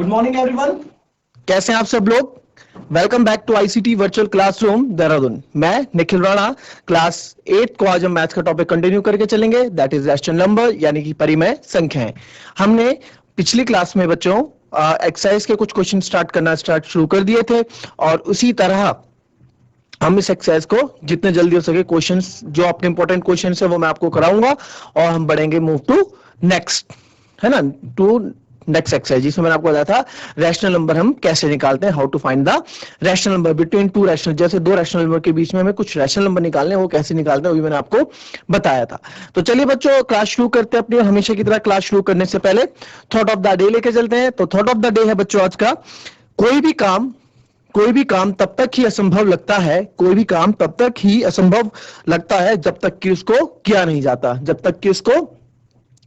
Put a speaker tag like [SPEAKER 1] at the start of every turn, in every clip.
[SPEAKER 1] Good morning everyone. कैसे हैं आप सब लोग? Welcome back to ICT virtual classroom Dehradun. मैं निखिल राणा, क्लास 8 को आज हम मैथ्स का टॉपिक कंटिन्यू करके चलेंगे, दैट इज रैशनल नंबर यानी कि परिमेय संख्याएं। हमने पिछली क्लास में बच्चों एक्सरसाइज के कुछ क्वेश्चन स्टार्ट शुरू कर दिए थे और उसी तरह हम इस एक्सरसाइज को जितने जल्दी हो सके क्वेश्चंस जो अपने इंपॉर्टेंट क्वेश्चंस है वो मैं आपको कराऊंगा और हम बढ़ेंगे मूव टू नेक्स्ट, है ना, टू नेक्स्ट एक्सरसाइज जिसमें मैंने आपको बताया था रैशनल नंबर हम कैसे निकालते हैं, how to find the rational number between two rational, जैसे दो रैशनल नंबर के बीच में हमें कुछ रैशनल नंबर निकालने हैं वो कैसे निकालते हैं वो भी मैंने आपको बताया था। तो चलिए बच्चों क्लास शुरू करते हैं अपनी हमेशा की तरह। क्लास शुरू करने से पहले थॉट ऑफ द डे लेके चलते हैं। तो थॉट ऑफ द डे है बच्चों आज का, कोई भी काम तब तक ही असंभव लगता है, कोई भी काम तब तक ही असंभव लगता है जब तक कि उसको किया नहीं जाता, जब तक कि उसको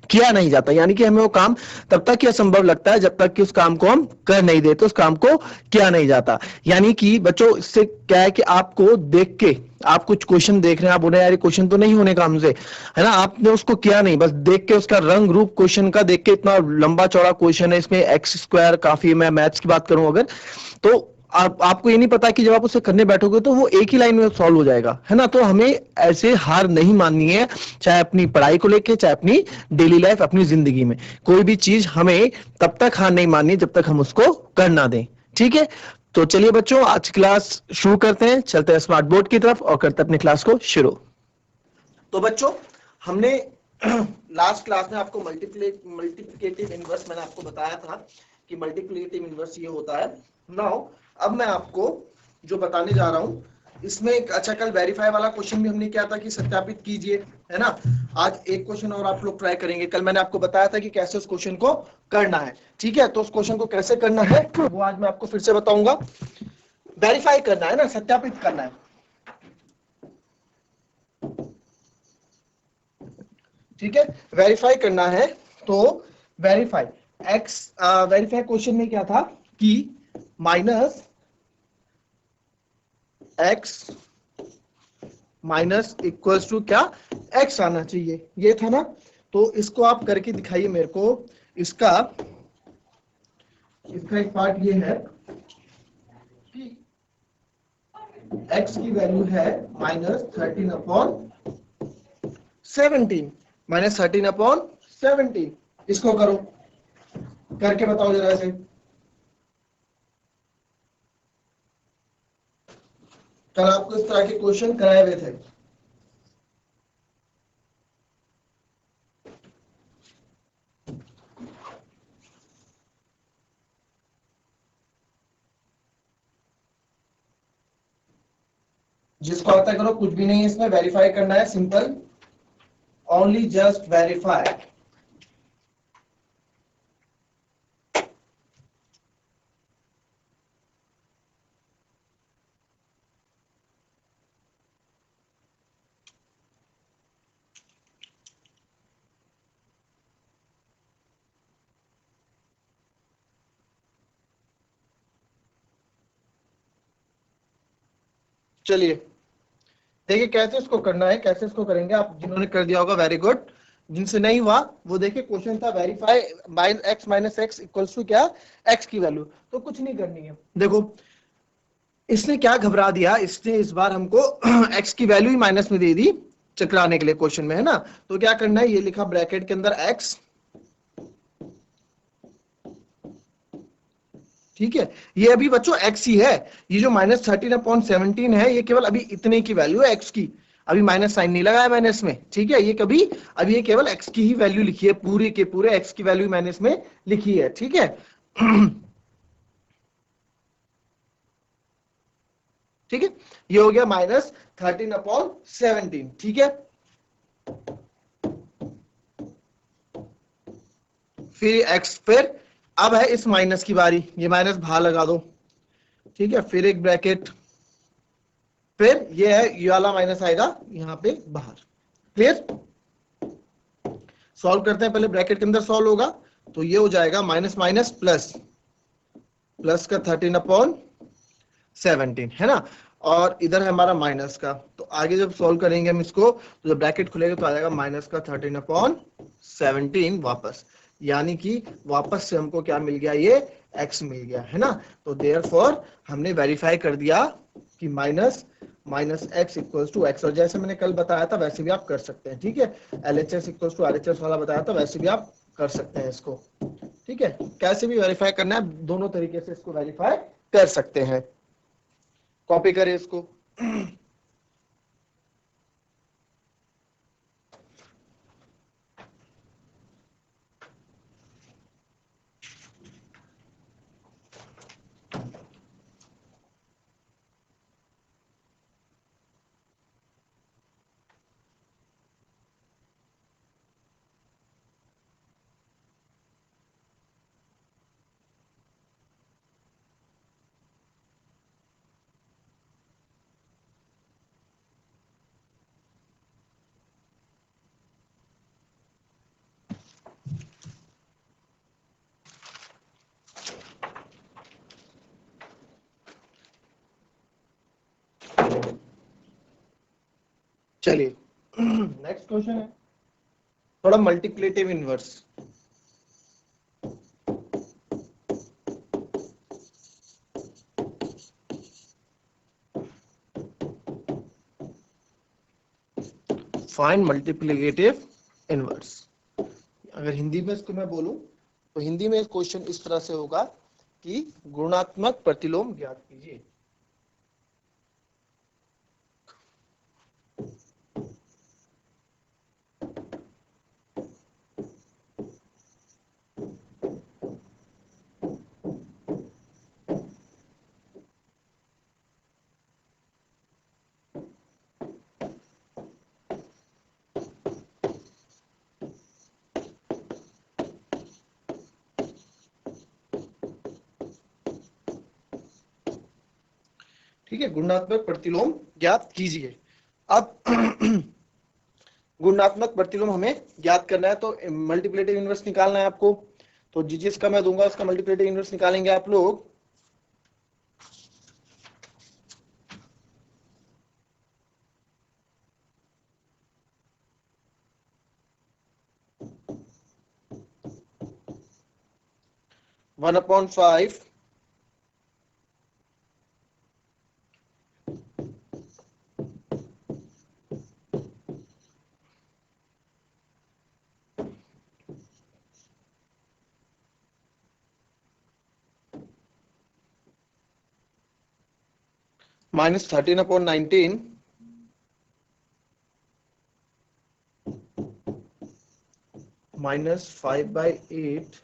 [SPEAKER 1] किया नहीं जाता। यानी कि हमें वो काम तब तक ही असंभव लगता है जब तक कि उस काम को हम कर नहीं देते, उस काम को किया नहीं जाता। यानी कि बच्चों इससे क्या है कि आपको देख के, आप कुछ क्वेश्चन देख रहे हैं, आप बोल रहे हैं यार ये क्वेश्चन तो नहीं होने का हमसे, है ना, आपने उसको किया नहीं, बस देख के उसका रंग रूप क्वेश्चन का देख के, इतना लंबा चौड़ा क्वेश्चन है, इसमें एक्स स्क्वायर काफी, मैं मैथ्स की बात करूं अगर, तो आपको ये नहीं पता कि जब आप उसे करने बैठोगे तो वो एक ही लाइन में सॉल्व हो जाएगा, है ना। तो हमें ऐसे हार नहीं माननी है, चाहे अपनी पढ़ाई को लेके, चाहे अपनी डेली लाइफ, अपनी जिंदगी में कोई भी चीज हमें तब तक हार नहीं माननी जब तक हम उसको कर ना दें, ठीक है। तो चलिए बच्चों आज क्लास शुरू करते हैं, चलते हैं स्मार्ट बोर्ड की तरफ और करते हैं अपनी क्लास को शुरू। तो बच्चों हमने लास्ट क्लास में आपको मल्टीप्लिकेटिव इनवर्स मैंने आपको बताया था कि मल्टीप्लिकेटिव इनवर्स ये होता है। नाउ अब मैं आपको जो बताने जा रहा हूं इसमें एक अच्छा, कल वेरीफाई वाला क्वेश्चन भी हमने किया था कि सत्यापित कीजिए, है ना। आज एक क्वेश्चन और आप लोग ट्राई करेंगे। कल मैंने आपको बताया था कि कैसे उस क्वेश्चन को करना है, ठीक है। तो उस क्वेश्चन को कैसे करना है वो आज मैं आपको फिर से बताऊंगा। वेरीफाई करना है ना, सत्यापित करना है, ठीक है, वेरीफाई करना है। तो वेरीफाई क्वेश्चन में क्या था कि minus x minus equals to क्या, एक्स आना चाहिए, ये था ना। तो इसको आप करके दिखाइए मेरे को। इसका एक पार्ट ये है कि एक्स की वैल्यू है -13/17, -13/17। इसको करो, करके बताओ जरा से। कल आपको इस तरह के क्वेश्चन कराए हुए थे। जिसको आता करो, कुछ भी नहीं है इसमें, वेरीफाई करना है, सिंपल, ओनली जस्ट वेरीफाई। चलिए देखिए कैसे इसको करना है, कैसे इसको करेंगे। आप जिन्होंने कर दिया होगा वेरी गुड, जिनसे नहीं हुआ वो देखिए क्वेश्चन था verify x minus x equals to क्या, एक्स की वैल्यू। तो कुछ नहीं करनी है, देखो इसने क्या घबरा दिया, इसने इस बार हमको एक्स की वैल्यू ही माइनस में दे दी चकराने के लिए क्वेश्चन में, है ना। तो क्या करना है, ये लिखा ब्रैकेट के अंदर एक्स, ठीक है। ये अभी बच्चों एक्स ही है, ये जो -13/17 है ये केवल अभी इतने की वैल्यू है एक्स की, अभी माइनस साइन नहीं लगाया मैंने इसमें, ठीक है। ये कभी अभी ये केवल एक्स की ही वैल्यू लिखी है, पूरे के पूरे एक्स की वैल्यू मैंने इसमें लिखी है, ठीक है। ठीक है, ये हो गया -13/17, ठीक है। फिर एक्स, फिर अब है इस माइनस की बारी, ये माइनस बाहर लगा दो, ठीक है। फिर एक ब्रैकेट, फिर ये है ये वाला माइनस आएगा यहां पे बाहर, क्लियर। सॉल्व करते हैं, पहले ब्रैकेट के अंदर सॉल्व होगा तो ये हो जाएगा माइनस माइनस प्लस, प्लस का 13/17, है ना। और इधर है हमारा माइनस का, तो आगे जब सॉल्व करेंगे हम इसको तो जब ब्रैकेट खुलेगा तो आ जाएगा माइनस का 13/17 वापस, यानी कि वापस से हमको क्या मिल गया, ये x मिल गया है ना। तो देयरफॉर हमने वेरीफाई कर दिया कि minus x equals to x, और जैसे मैंने कल बताया था वैसे भी आप कर सकते हैं, ठीक है। LHS इक्वल्स टू RHS वाला बताया था, वैसे भी आप कर सकते हैं इसको, ठीक है। कैसे भी वेरीफाई करना है, दोनों तरीके से इसको वेरीफाई कर सकते हैं। कॉपी करें इसको। चलिए नेक्स्ट क्वेश्चन है थोड़ा मल्टीप्लेटिव इनवर्स। Find multiplicative inverse. अगर हिंदी में इसको मैं बोलूं तो हिंदी में क्वेश्चन इस तरह से होगा कि गुणात्मक प्रतिलोम ज्ञात कीजिए। ठीक है, गुणात्मक प्रतिलोम ज्ञात कीजिए। अब गुणात्मक प्रतिलोम हमें ज्ञात करना है, तो मल्टीप्लेटिव इनवर्स निकालना है आपको। तो जिसका मैं दूंगा उसका मल्टीप्लेटिव इनवर्स निकालेंगे आप लोग। One upon 5 minus 13/19 minus 5/8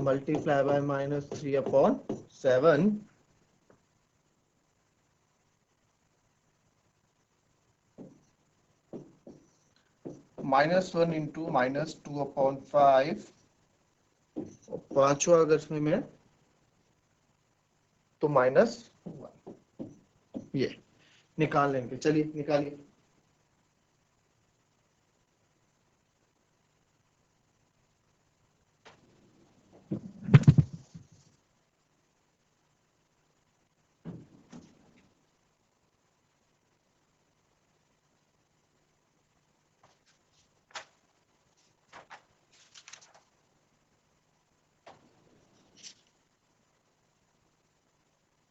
[SPEAKER 1] multiply by minus 3/7 -1 into -2/5 पांचवा अगर इसमें मैं तो -1 ये निकाल लेंगे। चलिए निकालिए।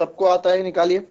[SPEAKER 1] सबको आता है, निकालिए।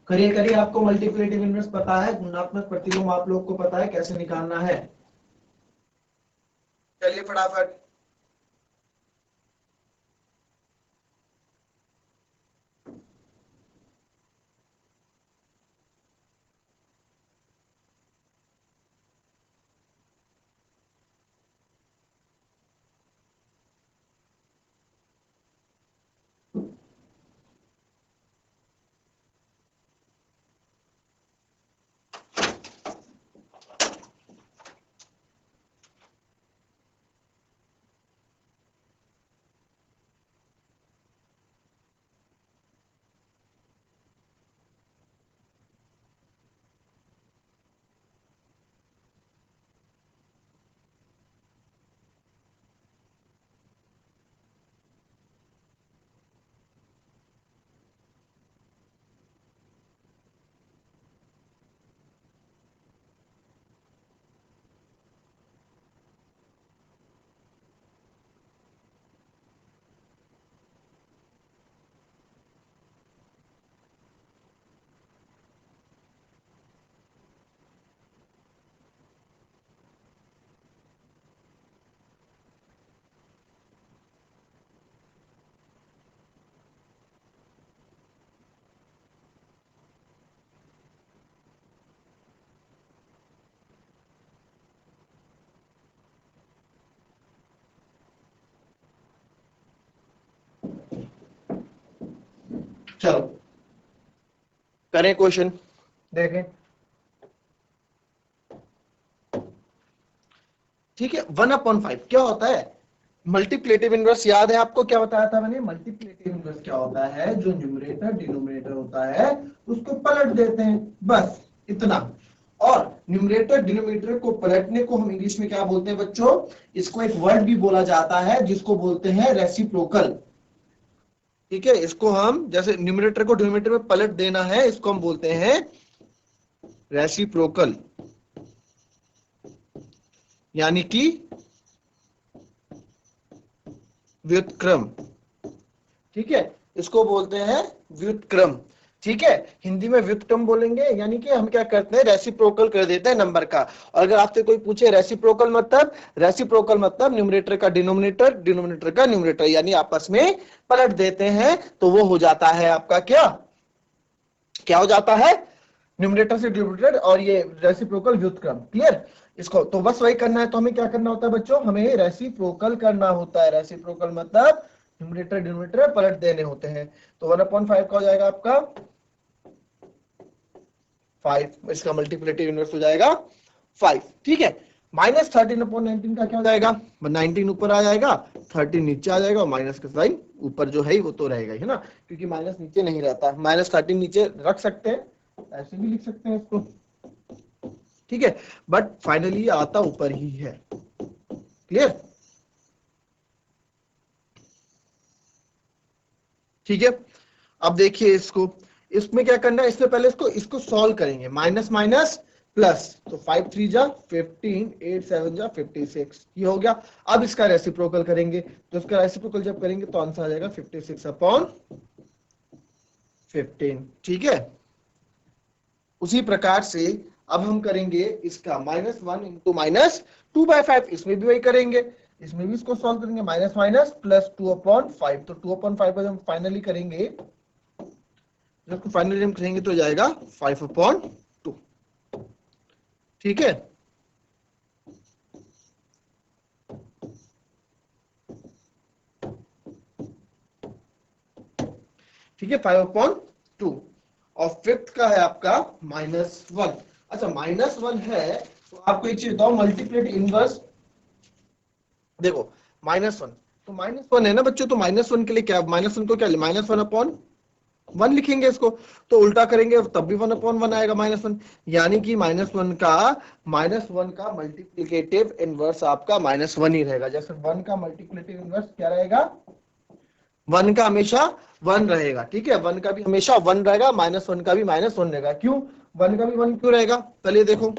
[SPEAKER 1] करिए करिए, आपको मल्टीप्लेटिव इनवर्स पता है, गुणात्मक प्रतिलोम आप लोग को पता है कैसे निकालना है। चलिए फटाफट। चलो करें क्वेश्चन, देखें। ठीक है, 1/5 क्या होता है? मल्टीप्लेटिव इनवर्स याद है आपको, क्या बताया था मैंने? मल्टीप्लेटिव इनवर्स क्या होता है? जो न्यूमरेटर डिनोमिनेटर होता है उसको पलट देते हैं, बस इतना। और न्यूमरेटर डिनोमिनेटर को पलटने को हम इंग्लिश में क्या बोलते हैं बच्चों? इसको एक वर्ड भी बोला जाता है जिसको बोलते हैं रेसिप्रोकल। ठीक है, इसको हम जैसे न्यूमरेटर को डिनोमिनेटर में पलट देना है, इसको हम बोलते हैं रेसिप्रोकल, यानी कि व्युत्क्रम। ठीक है, इसको बोलते हैं व्युत्क्रम। ठीक है, हिंदी में व्युत्क्रम बोलेंगे, यानी कि हम क्या करते हैं? रेसिप्रोकल कर देते हैं नंबर का। और अगर आपसे कोई पूछे रेसिप्रोकल मतलब, रेसिप्रोकल मतलब न्यूमरेटर का डिनोमिनेटर, डिनोमिनेटर का न्यूमरेटर, यानी आपस में पलट देते हैं, तो वो हो जाता है आपका क्या? क्या हो जाता है? न्यूमरेटर से डिनोमिनेटर, और ये रेसिप्रोकल व्युत्क्रम। क्लियर? इसको तो बस वही करना है। तो हमें क्या करना होता है बच्चों? हमें रेसिप्रोकल करना होता है। रेसिप्रोकल मतलब न्यूमरेटर डिनोमिनेटर पलट देने होते हैं। तो 1/5 का हो जाएगा आपका 5, इसका मल्टीप्लेटिव इनवर्स हो जाएगा 5। ठीक है, -13/19 का क्या हो जाएगा? 19 ऊपर आ जाएगा, 13 नीचे आ जाएगा, और माइनस का साइन ऊपर जो है वो तो रहेगा ही ना, क्योंकि माइनस नीचे नहीं रहता। -13 नीचे रख सकते हैं, ऐसे भी लिख सकते हैं इसको। ठीक है, बट फाइनली आता ऊपर ही है। क्लियर? ठीक है, अब देखिए इसको, इसमें क्या करना है? इससे पहले इसको इसको सॉल्व करेंगे। माइनस माइनस प्लस, तो 5 3 जा 15, 8 7 जा 56, ये हो गया। अब इसका रेसिप्रोकल करेंगे, तो इसका रेसिप्रोकल जब करेंगे तो आंसर आ जाएगा 56/15। ठीक है, उसी प्रकार से अब हम करेंगे इसका -1 इंटू -2/5, इसमें भी वही करेंगे, इसमें भी इसको सॉल्व करेंगे। माइनस माइनस प्लस 2/5, तो 2/5 पर हम फाइनली करेंगे, जब फाइनली हम करेंगे तो जाएगा 5/2। ठीक है, ठीक है, 5/2। और फिफ्थ का है आपका -1। अच्छा, -1 है तो आपको एक चीज बताओ, मल्टीप्लेट इनवर्स। देखो -1, तो -1 है ना बच्चों, तो -1 के लिए क्या, -1 को क्या, -1/1 लिखेंगे इसको। तो उल्टा करेंगे तब भी 1/1 आएगा, -1, यानी कि -1 का मल्टीप्लिकेटिव इनवर्स आपका -1 ही रहेगा। जैसे 1 का मल्टीप्लिकेटिव इनवर्स क्या रहेगा? 1 का हमेशा 1 रहेगा। ठीक है, 1 का भी हमेशा 1 रहेगा, -1 का भी -1 रहेगा। क्यों 1 का भी 1 क्यों रहेगा? पहले देखो,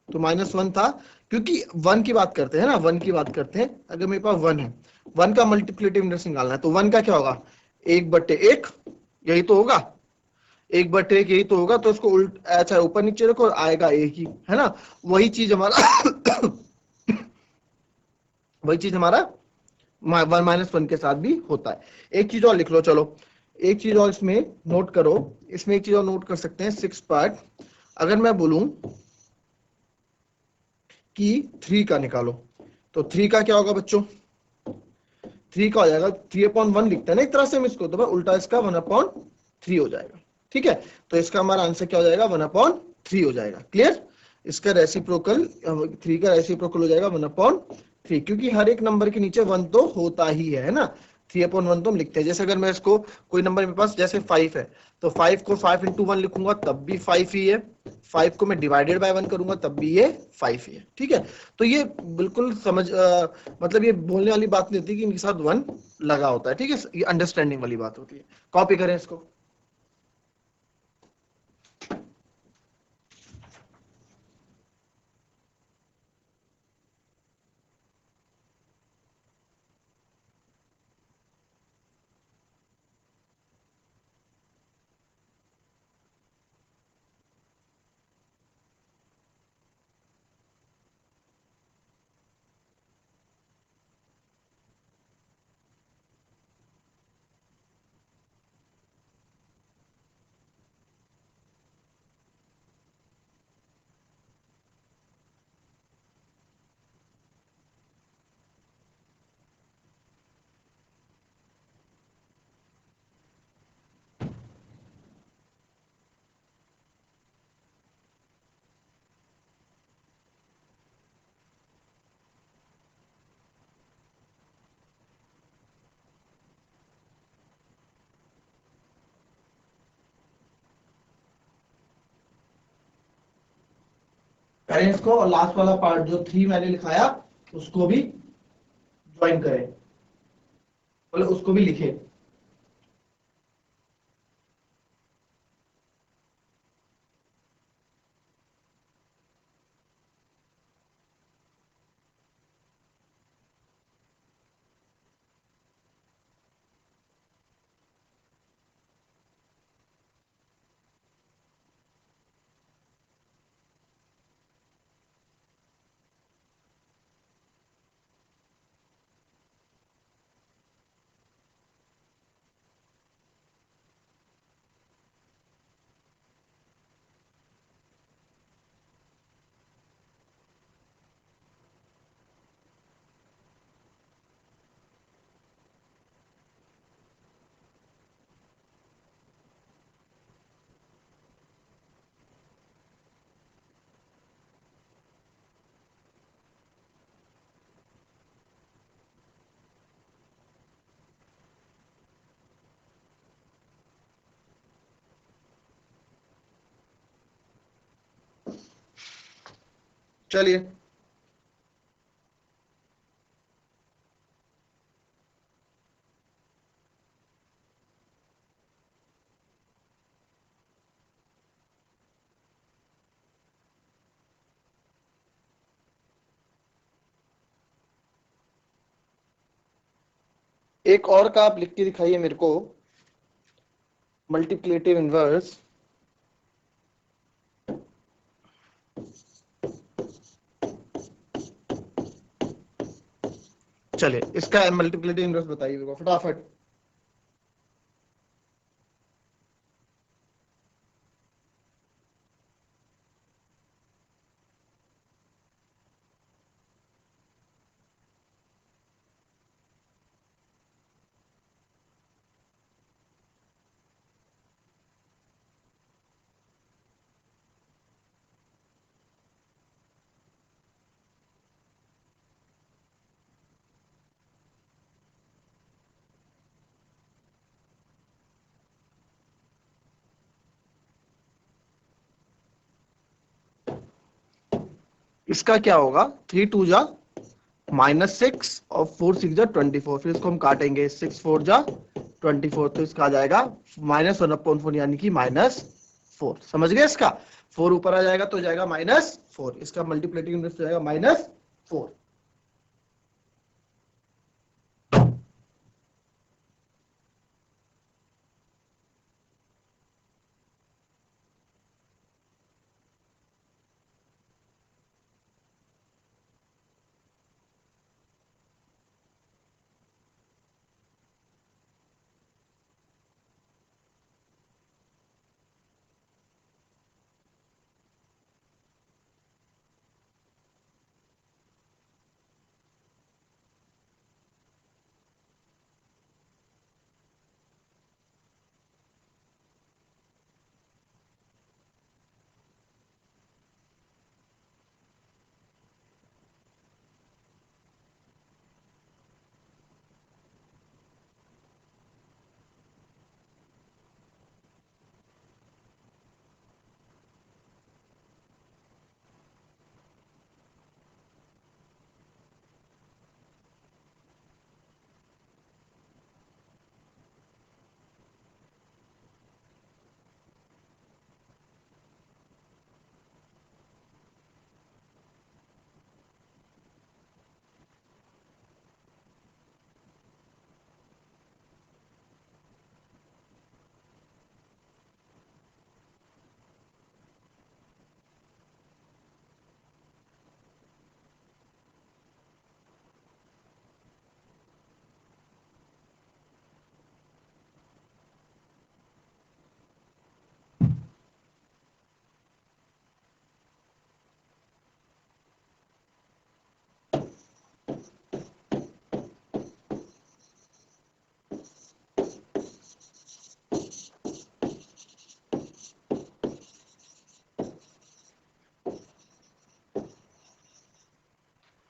[SPEAKER 1] तो -1 था, क्योंकि 1 की बात करते हैं ना, 1 की बात करते हैं। अगर मेरे पास 1 है, 1 का मल्टीप्लिकेटिव इनवर्स निकालना है, तो 1 का क्या होगा? 1/1, यही तो होगा। 1/1 यही तो होगा, तो इसको उल्ट अच्छा ऊपर नीचे रखो, आएगा एक ही, है ना? वही चीज हमारा वही चीज हमारा 1 के साथ भी होता है। एक चीज और लिख लो, चलो एक चीज और इसमें नोट करो। इसमें एक चीज और नोट कर सकते हैं, 6 पार्ट। अगर मैं बोलूं कि 3 का निकालो, तो 3 का क्या होगा बच्चों? 3 का हो जाएगा 3/1 लिखते हैं ना एक तरह से हम इसको, तो उल्टा इसका 1/3 हो जाएगा। ठीक है, तो इसका हमारा आंसर क्या हो जाएगा? 1/3 हो जाएगा। क्लियर? इसका रेसिप्रोकल 3 का रेसिप्रोकल हो जाएगा 1/3, क्योंकि हर एक नंबर के नीचे 1 तो होता ही है ना। 3/1 तो हम लिखते हैं। जैसे अगर मैं इसको कोई नंबर मेरे पास जैसे 5 है, तो 5 को 5 × 1 लिखूंगा तब भी 5 ही है। 5 को मैं डिवाइडेड बाय 1 करूंगा तब भी ये 5 ही है। ठीक है, तो ये बिल्कुल मतलब ये बोलने वाली बात नहीं होती कि इनके साथ 1 लगा होता है। ठीक है, ये अंडरस्टैंडिंग वाली बात होती है। कॉपी करें इसको। करें इसको, और लास्ट वाला पार्ट जो 3 मैंने लिखाया उसको भी ज्वाइन करें, बोले उसको भी लिखे। चलिए एक और का आप लिख के दिखाइए मेरे को, मल्टीप्लिकेटिव इनवर्स। चलिए इसका मल्टीप्लिकेटिव इनवर्स बताइए मेरे को फटाफट। इसका क्या होगा, 3 2 जा -6 और 4 6 जा 24, फिर इसको हम काटेंगे, 6 4 जा 24, तो इसका आ जाएगा -1/4 यानी कि -4। समझ गए इसका, 4 ऊपर आ जाएगा तो जाएगा -4, इसका मल्टीप्लिकेटिव इनवर्स हो जाएगा -4।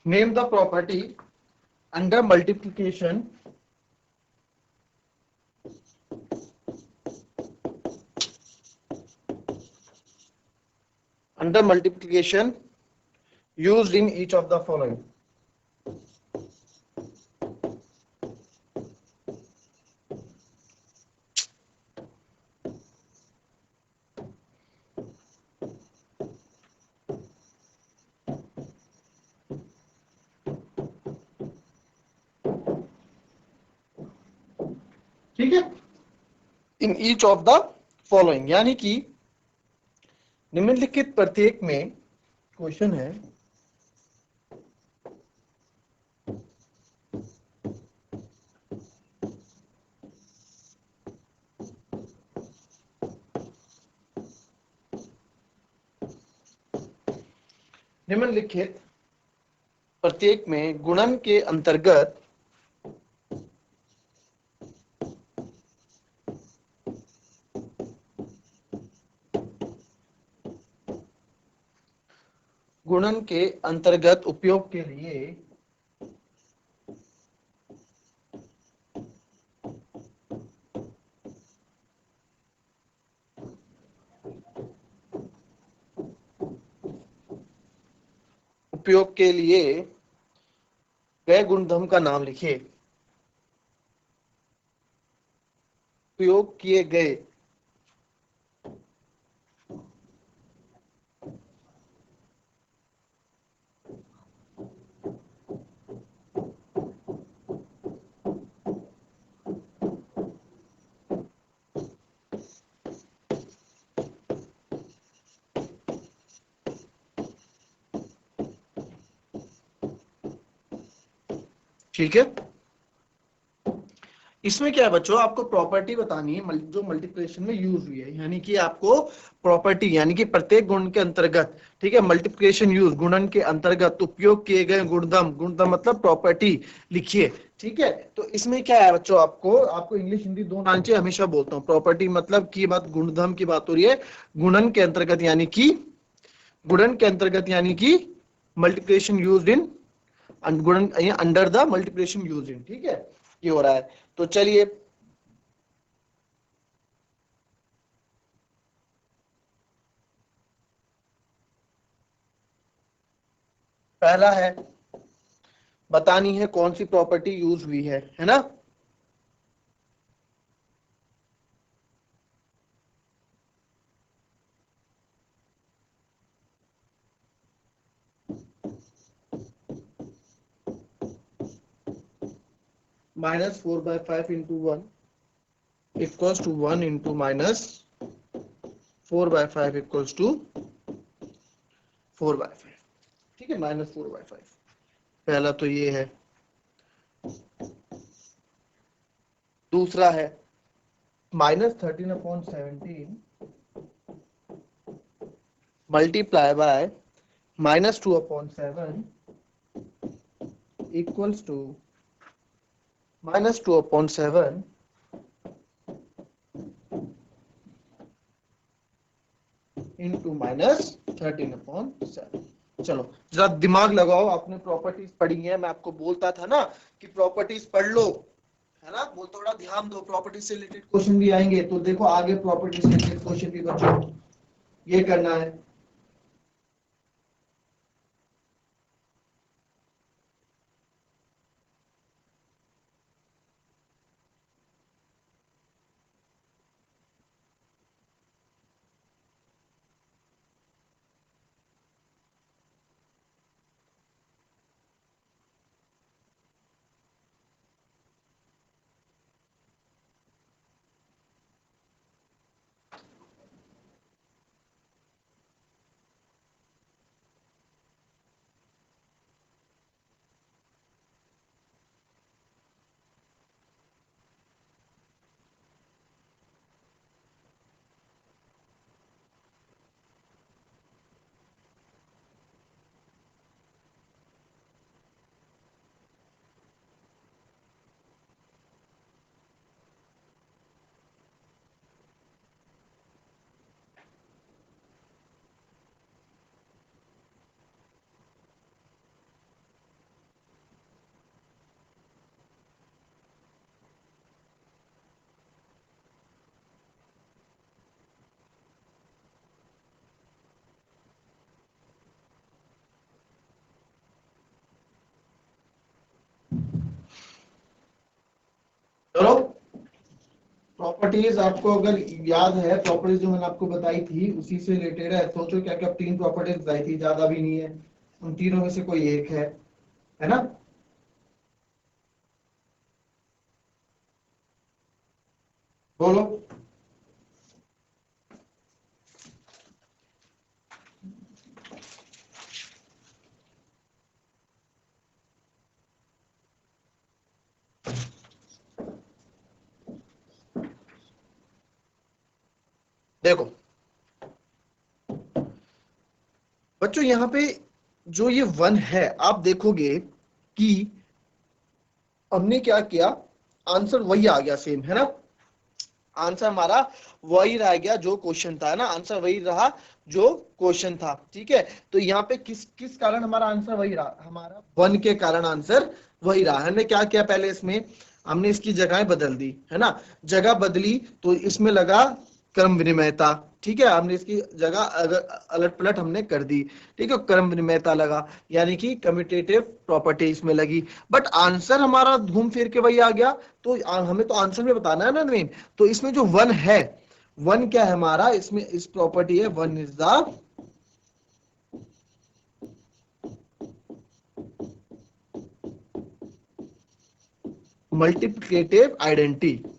[SPEAKER 1] Name the property under multiplication under multiplication used in each of the following. ठीक है, in each of the following, यानी कि निम्नलिखित प्रत्येक में क्वेश्चन है निम्नलिखित प्रत्येक में गुणन के अंतर्गत उपयोग के लिए गए गुणधर्म का नाम लिखिए। उपयोग किए गए ठीक है, इसमें क्या है बच्चों, आपको प्रॉपर्टी बतानी है जो मल्टीप्लिकेशन में यूज हुई है, यानी कि आपको प्रॉपर्टी, यानी कि प्रत्येक गुण के अंतर्गत, ठीक है, मल्टीप्लिकेशन यूज गुणन के अंतर्गत उपयोग किए गए गुणधर्म, गुणधर्म मतलब प्रॉपर्टी लिखिए। ठीक है, तो इसमें क्या है बच्चों, आपको आपको इंग्लिश हिंदी दोनों आना चाहिए, हमेशा बोलता हूँ। प्रॉपर्टी मतलब की बात, गुणधर्म की बात हो रही है, गुणन के अंतर्गत यानी कि मल्टीप्लिकेशन यूज्ड इन गुणन, under the multiplication used in, ठीक है, ये हो रहा है। तो चलिए, पहला है, बतानी है कौन सी प्रॉपर्टी यूज हुई है ना। -4/5 into 1 equals to 1 into -4/5 equals to 4/5, ठीक है, -4/5, पहला तो ये है। दूसरा है -13/17 multiply by -2/7 equals to -2/7 into -13/7। चलो जरा दिमाग लगाओ, आपने प्रॉपर्टीज पढ़ी है, मैं आपको बोलता था ना कि प्रॉपर्टीज पढ़ लो, है ना, वो थोड़ा ध्यान दो, प्रॉपर्टी से रिलेटेड क्वेश्चन भी आएंगे, तो देखो आगे प्रॉपर्टी से रिलेटेड क्वेश्चन भी बच्चों ये करना है। चलो, प्रॉपर्टीज आपको अगर याद है, प्रॉपर्टीज जो मैंने आपको बताई थी उसी से रिलेटेड है। सोचो क्या क्या तीन प्रॉपर्टीज बताई थी, ज्यादा भी नहीं है, उन तीनों में से कोई एक है ना। बोलो। देखो बच्चों, यहाँ पे जो ये वन है, आप देखोगे कि हमने क्या किया, आंसर वही आ गया, सेम है ना। आंसर हमारा वही रह गया जो क्वेश्चन था, है ना। आंसर वही रहा जो क्वेश्चन था, ठीक है। तो यहाँ पे किस किस कारण हमारा आंसर वही रहा, हमारा वन के कारण आंसर वही रहा। हमने क्या किया, पहले इसमें हमने इसकी जगहें बदल दी, है ना। जगह बदली तो इसमें लगा क्रम विनिमयता, ठीक है। हमने इसकी जगह अलट पलट हमने कर दी, ठीक है। क्रम विनिमयता लगा, यानी कि कम्यूटेटिव प्रॉपर्टी इसमें लगी। बट आंसर हमारा घूम फिर के वही आ गया। तो हमें तो आंसर में बताना है ना मेन। तो इसमें जो वन है, वन क्या है हमारा, इसमें इस प्रॉपर्टी है, one is the multiplicative identity,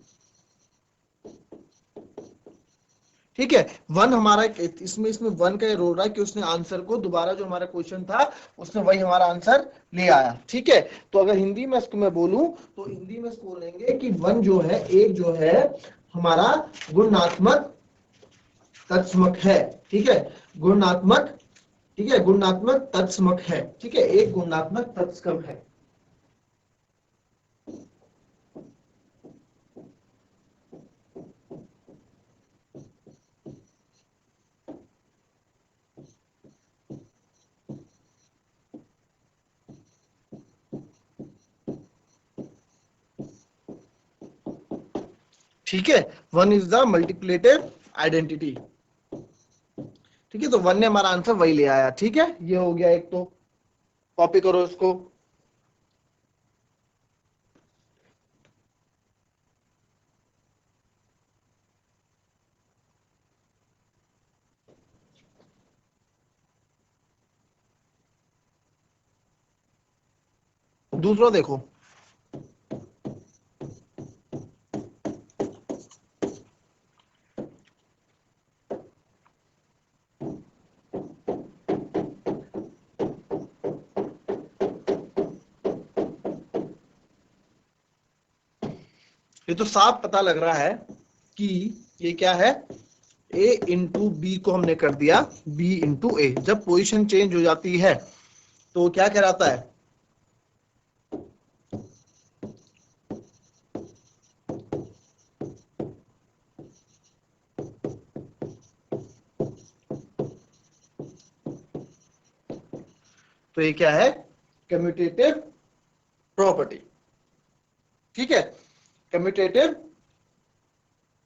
[SPEAKER 1] ठीक है। वन हमारा इसमें इसमें वन का ये रोल रहा है कि उसने आंसर को दोबारा, जो हमारा क्वेश्चन था उसने वही हमारा आंसर ले आया, ठीक है। तो अगर हिंदी में इसको मैं बोलूं, तो हिंदी में इसको बोलेंगे कि वन जो है, एक जो है हमारा गुणात्मक तत्समक है, ठीक है। गुणात्मक, ठीक है, गुणात्मक तत्समक है, ठीक है। एक गुणात्मक तत्सम है, ठीक है। वन इज द मल्टीप्लेटिव आइडेंटिटी, ठीक है। तो वन ने हमारा आंसर वही ले आया, ठीक है। ये हो गया एक, तो कॉपी करो इसको। दूसरा देखो, ये तो साफ पता लग रहा है कि ये क्या है, ए इंटू बी को हमने कर दिया बी इंटू ए। जब पोजीशन चेंज हो जाती है तो क्या कहलाता है, तो ये क्या है, कम्यूटेटिव प्रॉपर्टी, ठीक है। कम्यूटेटिव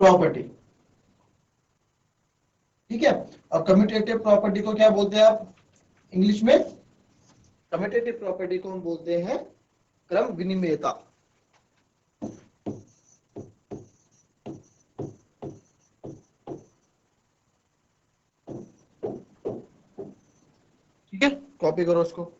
[SPEAKER 1] प्रॉपर्टी, ठीक है। और कम्यूटेटिव प्रॉपर्टी को क्या बोलते हैं आप इंग्लिश में, कम्यूटेटिव प्रॉपर्टी को हम बोलते हैं क्रम विनिमेयता, ठीक है। कॉपी करो उसको।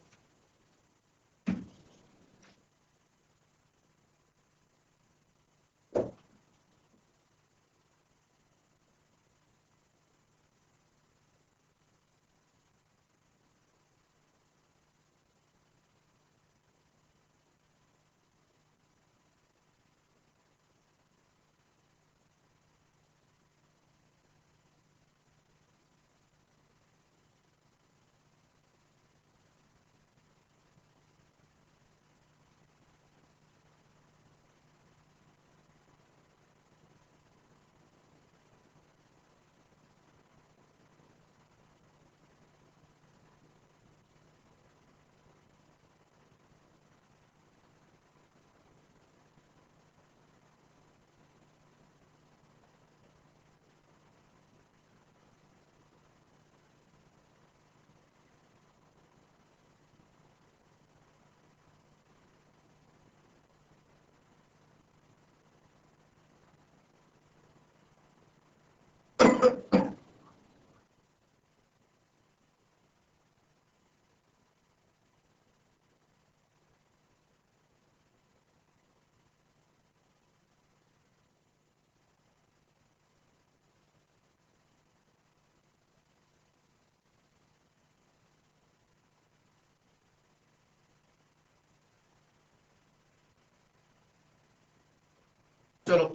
[SPEAKER 1] चलो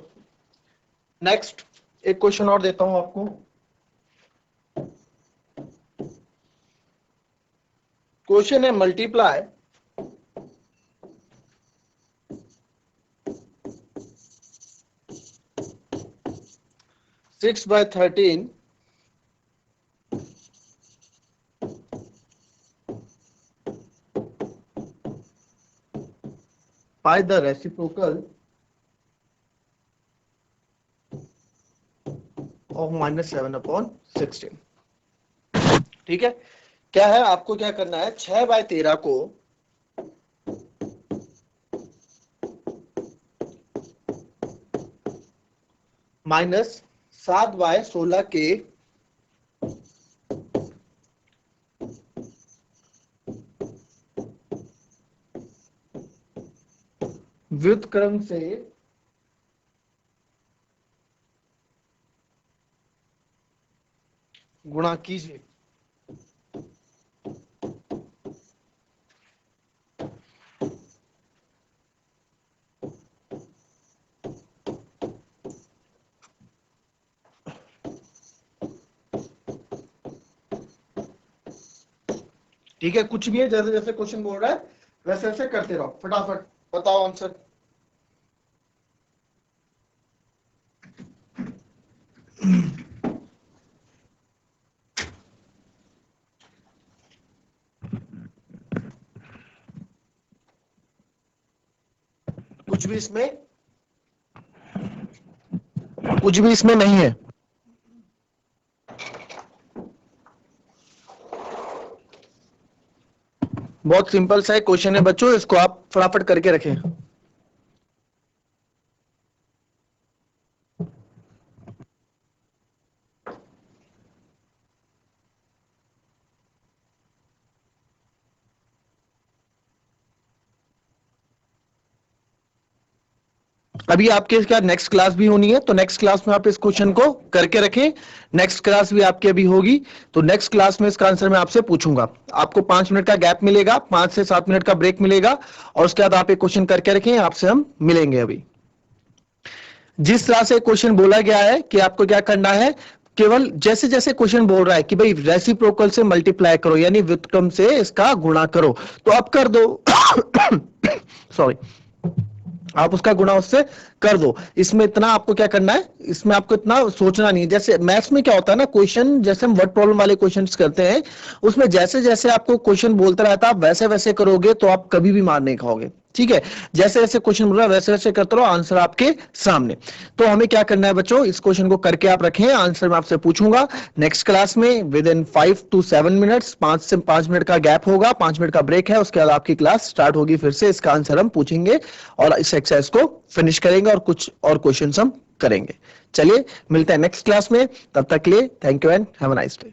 [SPEAKER 1] नेक्स्ट एक क्वेश्चन और देता हूं आपको। क्वेश्चन है multiply 6/13 by the reciprocal of -7/16। ठीक है, क्या है, आपको क्या करना है, 6/13 को -7/16 के व्युत्क्रम से गुणा कीजिए। ठीक है, कुछ भी है, जैसे जैसे क्वेश्चन बोल रहा है वैसे वैसे करते रहो, फटाफट बताओ आंसर। कुछ भी इसमें नहीं है। बहुत सिंपल सा क्वेश्चन है बच्चों, इसको आप फटाफट करके रखें। अभी आपके क्या नेक्स्ट क्लास भी होनी है, तो नेक्स्ट क्लास में आप इस क्वेश्चन को करके रखें। नेक्स्ट क्लास भी आपकी अभी होगी, तो नेक्स्ट क्लास में इसका आंसर मैं आपसे पूछूंगा। आपको 5 मिनट का गैप मिलेगा, 5 से 7 मिनट का ब्रेक मिलेगा, और उसके बाद आप एक क्वेश्चन करके रखें, आपसे हम मिलेंगे। अभी जिस तरह से क्वेश्चन बोला गया है कि आपको क्या करना है, केवल जैसे जैसे क्वेश्चन बोल रहा है कि भाई रेसिप्रोकल से मल्टीप्लाई करो, यानी व्युत्क्रम से इसका गुणा करो, तो आप कर दो। सॉरी, आप उसका गुणा उससे कर दो। इसमें इतना आपको क्या करना है, इसमें आपको इतना सोचना नहीं है। जैसे मैथ्स में क्या होता है ना, क्वेश्चन जैसे हम वर्ड प्रॉब्लम वाले क्वेश्चंस करते हैं, उसमें जैसे जैसे आपको क्वेश्चन बोलता रहता है, आप वैसे वैसे करोगे तो आप कभी भी मार नहीं खाओगे। ठीक है, जैसे जैसे क्वेश्चन बोल रहा है वैसे वैसे करते रहो, आंसर आपके सामने। तो हमें क्या करना है बच्चों, इस क्वेश्चन को करके आप रखें, आंसर मैं आपसे पूछूंगा नेक्स्ट क्लास में विद इन 5 to 7 मिनट्स। 5 से 5 मिनट का गैप होगा, 5 मिनट का ब्रेक है, उसके बाद आपकी क्लास स्टार्ट होगी फिर से। इसका आंसर हम पूछेंगे और इस एक्सरसाइज को फिनिश करेंगे और कुछ और क्वेश्चन हम करेंगे। चलिए मिलते हैं नेक्स्ट क्लास में, तब तक के लिए thank you and have a nice day.